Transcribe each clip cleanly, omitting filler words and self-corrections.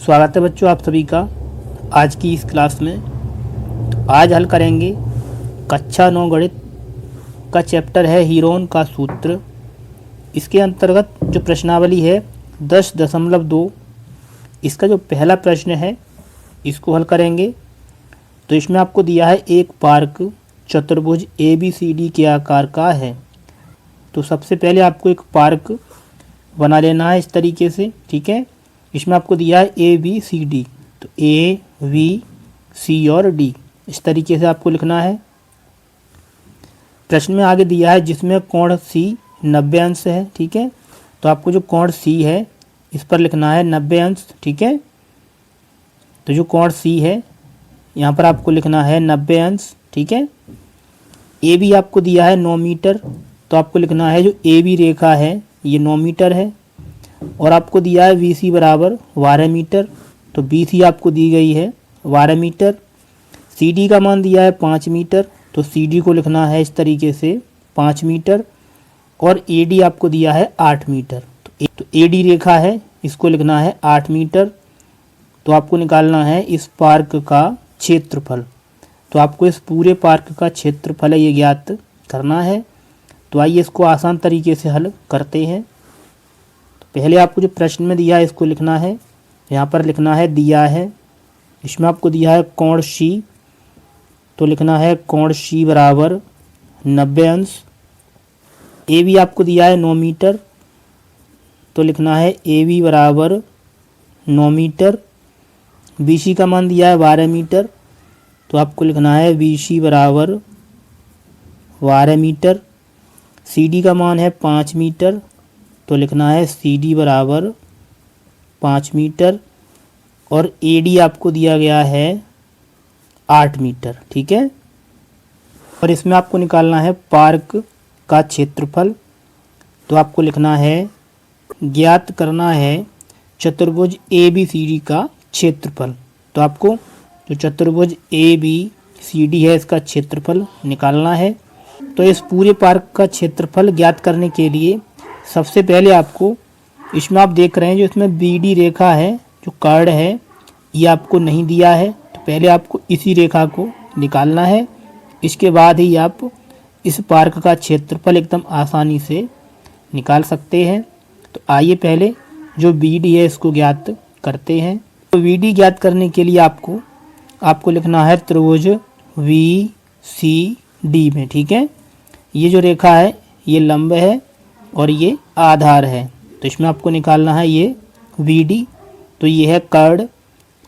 स्वागत है बच्चों आप सभी का आज की इस क्लास में। तो आज हल करेंगे कक्षा 9 गणित का चैप्टर है हीरोन का सूत्र। इसके अंतर्गत जो प्रश्नावली है 10.2 इसका जो पहला प्रश्न है इसको हल करेंगे। तो इसमें आपको दिया है एक पार्क चतुर्भुज ABCD के आकार का है। तो सबसे पहले आपको एक पार्क बना लेना है इस तरीके से, ठीक है। इसमें आपको दिया है ABCD, तो A, B, C और D इस तरीके से आपको लिखना है। प्रश्न में आगे दिया है जिसमें कोण C 90 अंश है, ठीक है। तो आपको जो कोण C है इस पर लिखना है 90 अंश, ठीक है। तो जो कोण C है यहाँ पर आपको लिखना है 90 अंश, ठीक है। AB आपको दिया है 9 मीटर, तो आपको लिखना है जो AB रेखा है ये 9 मीटर है। और आपको दिया है BC बराबर 12 मीटर, तो BC आपको दी गई है 12 मीटर। CD का मान दिया है 5 मीटर, तो CD को लिखना है इस तरीके से 5 मीटर। और AD आपको दिया है 8 मीटर, तो AD रेखा है इसको लिखना है 8 मीटर। तो आपको निकालना है इस पार्क का क्षेत्रफल। तो आपको इस पूरे पार्क का क्षेत्रफल है ये ज्ञात करना है। तो आइए इसको आसान तरीके से हल करते हैं। पहले आपको जो प्रश्न में दिया है इसको लिखना है, यहाँ पर लिखना है दिया है। इसमें आपको दिया है कोण C, तो लिखना है कोण C बराबर 90 अंश। AB आपको दिया है 9 मीटर, तो लिखना है AB बराबर 9 मीटर। BC का मान दिया है 12 मीटर, तो आपको लिखना है BC बराबर 12 मीटर। CD का मान है 5 मीटर, तो लिखना है CD बराबर 5 मीटर। और AD आपको दिया गया है 8 मीटर, ठीक है। और इसमें आपको निकालना है पार्क का क्षेत्रफल। तो आपको लिखना है ज्ञात करना है चतुर्भुज ABCD का क्षेत्रफल। तो आपको जो चतुर्भुज ABCD है इसका क्षेत्रफल निकालना है। तो इस पूरे पार्क का क्षेत्रफल ज्ञात करने के लिए सबसे पहले आपको इसमें आप देख रहे हैं जो इसमें BD रेखा है जो कर्ड है ये आपको नहीं दिया है, तो पहले आपको इसी रेखा को निकालना है। इसके बाद ही आप इस पार्क का क्षेत्रफल एकदम आसानी से निकाल सकते हैं। तो आइए पहले जो BD है इसको ज्ञात करते हैं। तो BD ज्ञात करने के लिए आपको लिखना है त्रिभुज VCD में, ठीक है। ये जो रेखा है ये लंब है और ये आधार है, तो इसमें आपको निकालना है ये BD। तो ये है कर्ड,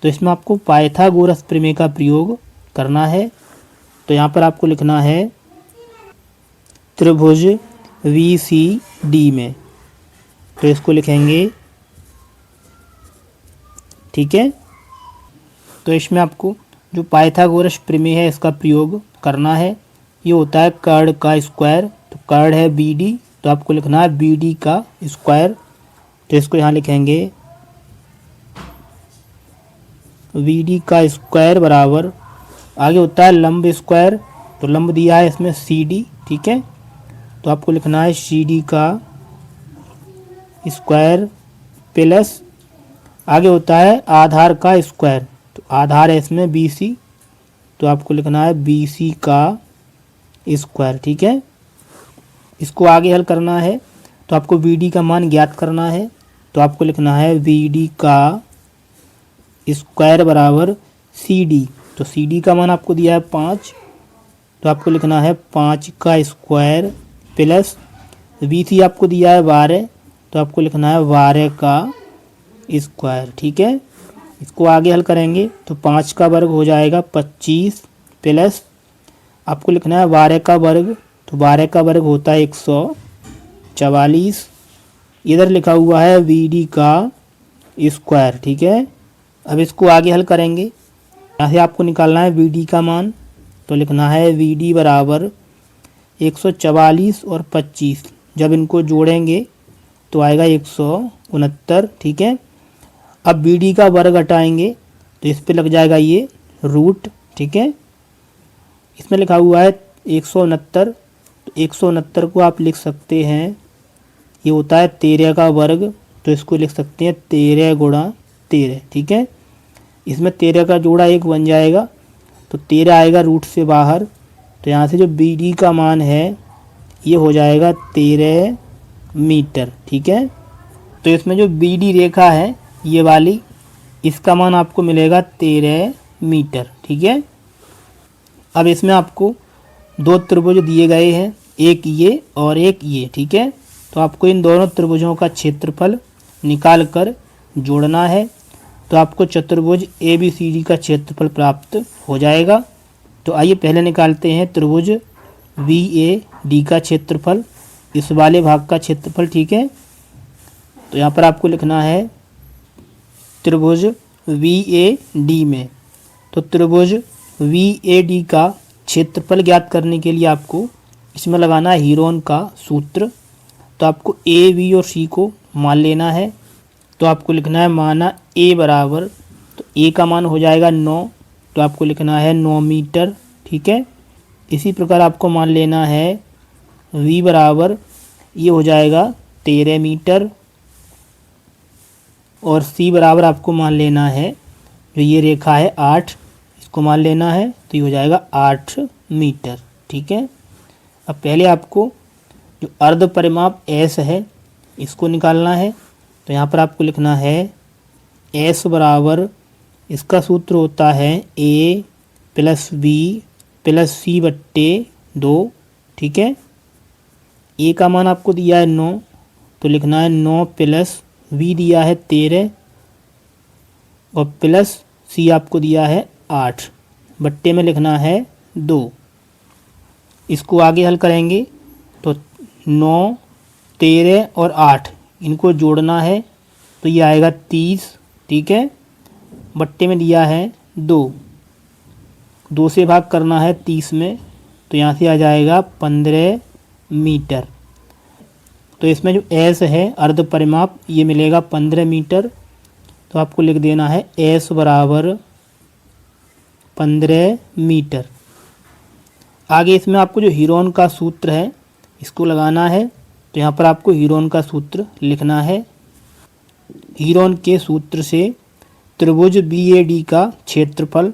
तो इसमें आपको पाइथागोरस प्रमेय का प्रयोग करना है। तो यहाँ पर आपको लिखना है त्रिभुज VCD में, तो इसको लिखेंगे, ठीक है। तो इसमें आपको जो पाइथागोरस प्रमेय है इसका प्रयोग करना है। ये होता है कर्ड का स्क्वायर, तो कर्ड है BD, तो आपको लिखना है BD का स्क्वायर। तो इसको यहाँ लिखेंगे BD का स्क्वायर बराबर आगे होता है लंब स्क्वायर, तो लंब दिया है इसमें CD, ठीक है। तो आपको लिखना है CD का स्क्वायर प्लस आगे होता है आधार का स्क्वायर, तो आधार है इसमें BC, तो आपको लिखना है BC का स्क्वायर, ठीक है। इसको आगे हल करना है तो आपको BD का मान ज्ञात करना है। तो आपको लिखना है BD का स्क्वायर बराबर CD, तो CD का मान आपको दिया है 5, तो आपको लिखना है 5 का स्क्वायर प्लस BC आपको दिया है 12, तो आपको लिखना है 12 का स्क्वायर, ठीक है। इसको आगे हल करेंगे तो 5 का वर्ग हो जाएगा 25 प्लस आपको लिखना है 12 का वर्ग, तो 12 का वर्ग होता है 144। इधर लिखा हुआ है BD का स्क्वायर, ठीक है। अब इसको आगे हल करेंगे, यहाँ से आपको निकालना है BD का मान। तो लिखना है BD बराबर 144 और 25, जब इनको जोड़ेंगे तो आएगा 169, ठीक है। अब BD का वर्ग हटाएंगे तो इस पे लग जाएगा ये रूट, ठीक है। इसमें लिखा हुआ है 169, तो 169 को आप लिख सकते हैं ये होता है 13 का वर्ग, तो इसको लिख सकते हैं 13 गुणा 13, ठीक है। इसमें 13 का जोड़ा 1 बन जाएगा, तो 13 आएगा रूट से बाहर। तो यहाँ से जो बी डी का मान है ये हो जाएगा 13 मीटर, ठीक है। तो इसमें जो बी डी रेखा है ये वाली, इसका मान आपको मिलेगा 13 मीटर, ठीक है। अब इसमें आपको 2 त्रिभुज दिए गए हैं, एक ये और एक ये, ठीक है। तो आपको इन दोनों त्रिभुजों का क्षेत्रफल निकाल कर जोड़ना है, तो आपको चतुर्भुज ए बी सी डी का क्षेत्रफल प्राप्त हो जाएगा। तो आइए पहले निकालते हैं त्रिभुज वी ए डी का क्षेत्रफल, इस वाले भाग का क्षेत्रफल, ठीक है। तो यहाँ पर आपको लिखना है त्रिभुज वी ए डी में, तो त्रिभुज वी ए डी का क्षेत्रफल ज्ञात करने के लिए आपको इसमें लगाना है हीरोन का सूत्र। तो आपको ए बी और सी को मान लेना है, तो आपको लिखना है माना ए बराबर, तो ए का मान हो जाएगा 9, तो आपको लिखना है 9 मीटर, ठीक है। इसी प्रकार आपको मान लेना है वी बराबर, ये हो जाएगा 13 मीटर, और सी बराबर आपको मान लेना है जो ये रेखा है 8, इसको मान लेना है, तो ये हो जाएगा 8 मीटर, ठीक है। अब पहले आपको जो अर्ध परिमाप एस है इसको निकालना है, तो यहाँ पर आपको लिखना है एस बराबर, इसका सूत्र होता है ए प्लस बी प्लस सी बट्टे 2, ठीक है। ए का मान आपको दिया है 9, तो लिखना है 9 प्लस बी दिया है 13 और प्लस सी आपको दिया है 8, बट्टे में लिखना है 2। इसको आगे हल करेंगे तो 9, 13 और 8 इनको जोड़ना है, तो ये आएगा 30, ठीक है। बट्टे में दिया है 2 से भाग करना है 30 में, तो यहाँ से आ जाएगा 15 मीटर। तो इसमें जो एस है अर्ध परिमाप ये मिलेगा 15 मीटर, तो आपको लिख देना है एस बराबर 15 मीटर। आगे इसमें आपको जो हीरोन का सूत्र है इसको लगाना है, तो यहाँ पर आपको हीरोन का सूत्र लिखना है। हीरोन के सूत्र से त्रिभुज बी ए डी का क्षेत्रफल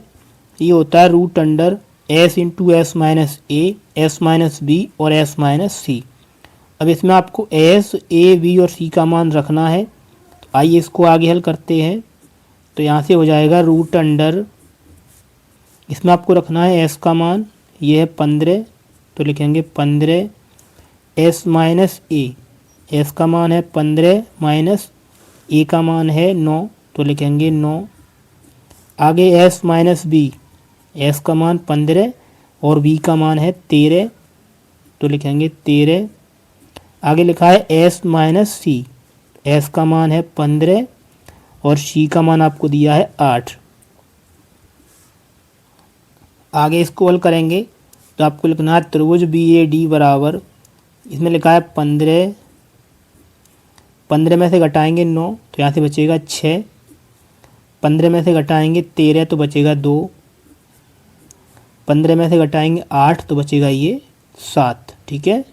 ये होता है root under S into S minus A, S minus B और एस माइनस सी। अब इसमें आपको एस ए बी और सी का मान रखना है, तो आइए इसको आगे हल करते हैं। तो यहाँ से हो जाएगा रूट अंडर, इसमें आपको रखना है एस का मान ये है 15, तो लिखेंगे 15 एस माइनस ए, एस का मान है 15 माइनस ए का मान है 9, तो लिखेंगे 9। आगे एस माइनस बी, एस का मान 15 और बी का मान है 13, तो लिखेंगे 13। आगे लिखा है एस माइनस सी, एस का मान है 15 और सी का मान आपको दिया है 8। आगे इसको हल करेंगे तो आपको लिखना है त्रिभुज बी ए डी बराबर, इसमें लिखा है 15, 15 में से घटाएंगे 9 तो यहाँ से बचेगा 6, 15 में से घटाएंगे 13 तो बचेगा 2, 15 में से घटाएंगे 8 तो बचेगा ये 7, ठीक है।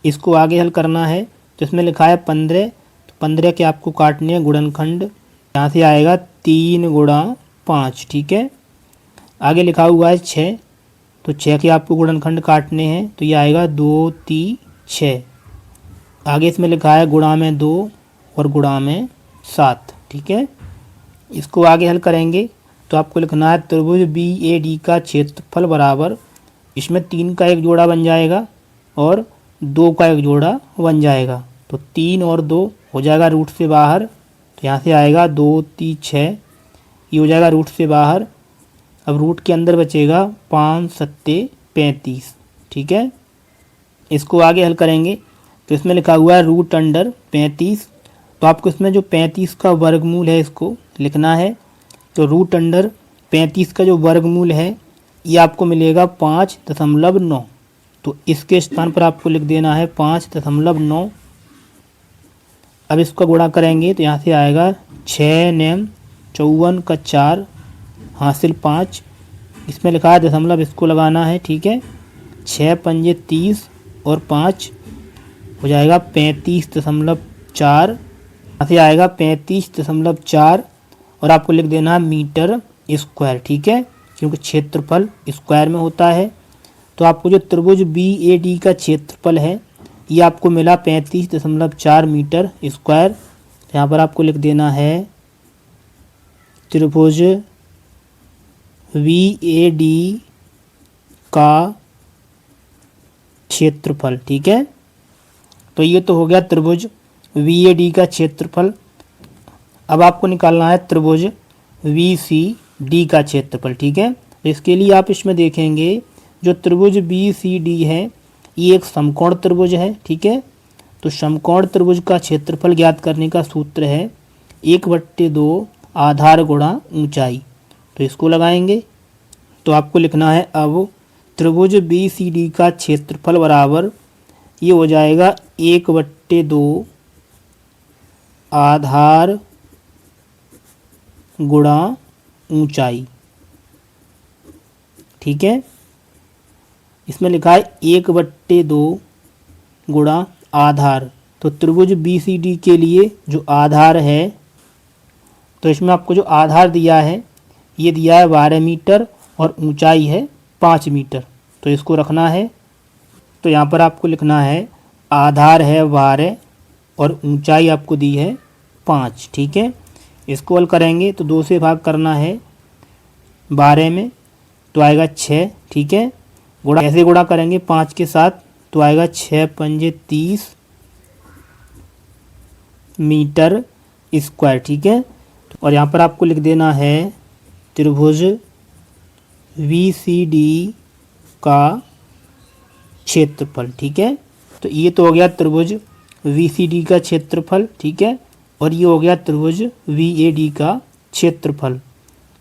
इसको आगे हल करना है, तो इसमें लिखा है 15, तो 15 के आपको काटने हैं गुणनखंड, यहाँ से आएगा 3 गुणा 5, ठीक है। आगे लिखा हुआ है 6, तो 6 के आपको गुणनखंड काटने हैं, तो ये आएगा 2 3 6। आगे इसमें लिखा है गुणा में 2 और गुणा में 7, ठीक है। इसको आगे हल करेंगे तो आपको लिखना है त्रिभुज बी ए डी का क्षेत्रफल बराबर, इसमें 3 का एक जोड़ा बन जाएगा और 2 का एक जोड़ा बन जाएगा, तो 3 और 2 हो जाएगा रूट से बाहर, तो यहाँ से आएगा 2 3 6, ये हो जाएगा रूट से बाहर। अब रूट के अंदर बचेगा 5 7 35, ठीक है। इसको आगे हल करेंगे तो इसमें लिखा हुआ है रूट अंडर 35, तो आपको इसमें जो 35 का वर्गमूल है इसको लिखना है, तो रूट अंडर 35 का जो वर्गमूल है ये आपको मिलेगा 5.9, तो इसके स्थान पर आपको लिख देना है 5.9। अब इसका गुणा करेंगे तो यहाँ से आएगा 6 नेम 54 का 4 हासिल 5, इसमें लिखा है दशमलव इसको लगाना है, ठीक है। 6 पंजे 30 और 5 हो जाएगा 35.4, यहाँ से आएगा 35.4 और आपको लिख देना है मीटर स्क्वायर, ठीक है, क्योंकि क्षेत्रफल स्क्वायर में होता है। तो आपको जो त्रिभुज BAD का क्षेत्रफल है ये आपको मिला 35.4 मीटर स्क्वायर। यहाँ पर आपको लिख देना है त्रिभुज BAD का क्षेत्रफल, ठीक है। तो ये तो हो गया त्रिभुज BAD का क्षेत्रफल। अब आपको निकालना है त्रिभुज BCD का क्षेत्रफल, ठीक है। तो इसके लिए आप इसमें देखेंगे जो त्रिभुज BCD है ये एक समकोण त्रिभुज है, ठीक है। तो समकोण त्रिभुज का क्षेत्रफल ज्ञात करने का सूत्र है 1/2 आधार गुणा ऊंचाई। तो इसको लगाएंगे तो आपको लिखना है अब त्रिभुज BCD का क्षेत्रफल बराबर ये हो जाएगा 1/2 आधार गुणा ऊंचाई, ठीक है। इसमें लिखा है 1/2 गुणा आधार। तो त्रिभुज BCD के लिए जो आधार है तो इसमें आपको जो आधार दिया है ये दिया है 12 मीटर और ऊंचाई है 5 मीटर। तो इसको रखना है। तो यहाँ पर आपको लिखना है आधार है 12 और ऊंचाई आपको दी है 5, ठीक है। इसको हल करेंगे तो 2 से भाग करना है 12 में तो आएगा 6, ठीक है। गुणा कैसे गुणा करेंगे 5 के साथ तो आएगा 6 पंजे 30 मीटर स्क्वायर, ठीक है। और यहाँ पर आपको लिख देना है त्रिभुज BCD का क्षेत्रफल, ठीक है। तो ये तो हो गया त्रिभुज BCD का क्षेत्रफल, ठीक है। और ये हो गया त्रिभुज BAD का क्षेत्रफल।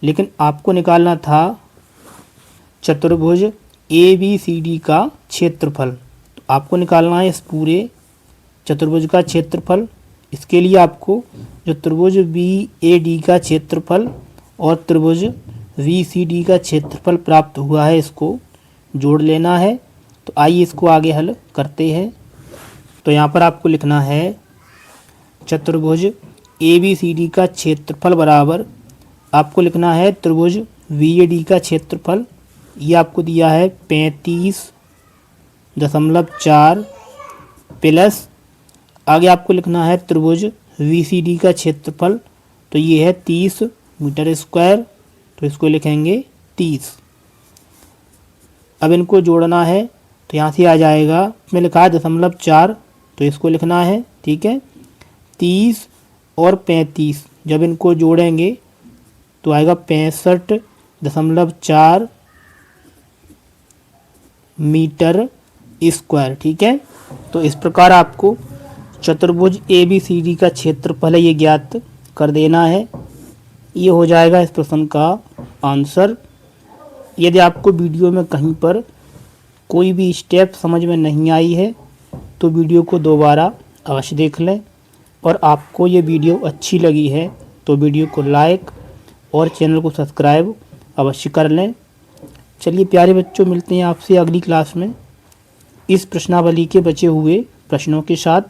लेकिन आपको निकालना था चतुर्भुज ABCD का क्षेत्रफल। तो आपको निकालना है इस पूरे चतुर्भुज का क्षेत्रफल। इसके लिए आपको जो त्रिभुज BAD का क्षेत्रफल और त्रिभुज BCD का क्षेत्रफल प्राप्त हुआ है इसको जोड़ लेना है। तो आइए इसको आगे हल करते हैं। तो यहाँ पर आपको लिखना है चतुर्भुज ABCD का क्षेत्रफल बराबर आपको लिखना है त्रिभुज BAD का क्षेत्रफल। ये आपको दिया है 35.4 प्लस आगे आपको लिखना है त्रिभुज BCD का क्षेत्रफल। तो ये है 30 मीटर स्क्वायर। तो इसको लिखेंगे 30। अब इनको जोड़ना है तो यहाँ से आ जाएगा, इसमें लिखा है 0.4 तो इसको लिखना है, ठीक है। 30 और 35 जब इनको जोड़ेंगे तो आएगा 65.4 मीटर स्क्वायर, ठीक है। तो इस प्रकार आपको चतुर्भुज ABCD का क्षेत्रफल है ये ज्ञात कर देना है। ये हो जाएगा इस प्रश्न का आंसर। यदि आपको वीडियो में कहीं पर कोई भी स्टेप समझ में नहीं आई है तो वीडियो को दोबारा अवश्य देख लें। और आपको ये वीडियो अच्छी लगी है तो वीडियो को लाइक और चैनल को सब्सक्राइब अवश्य कर लें। चलिए प्यारे बच्चों, मिलते हैं आपसे अगली क्लास में इस प्रश्नावली के बचे हुए प्रश्नों के साथ।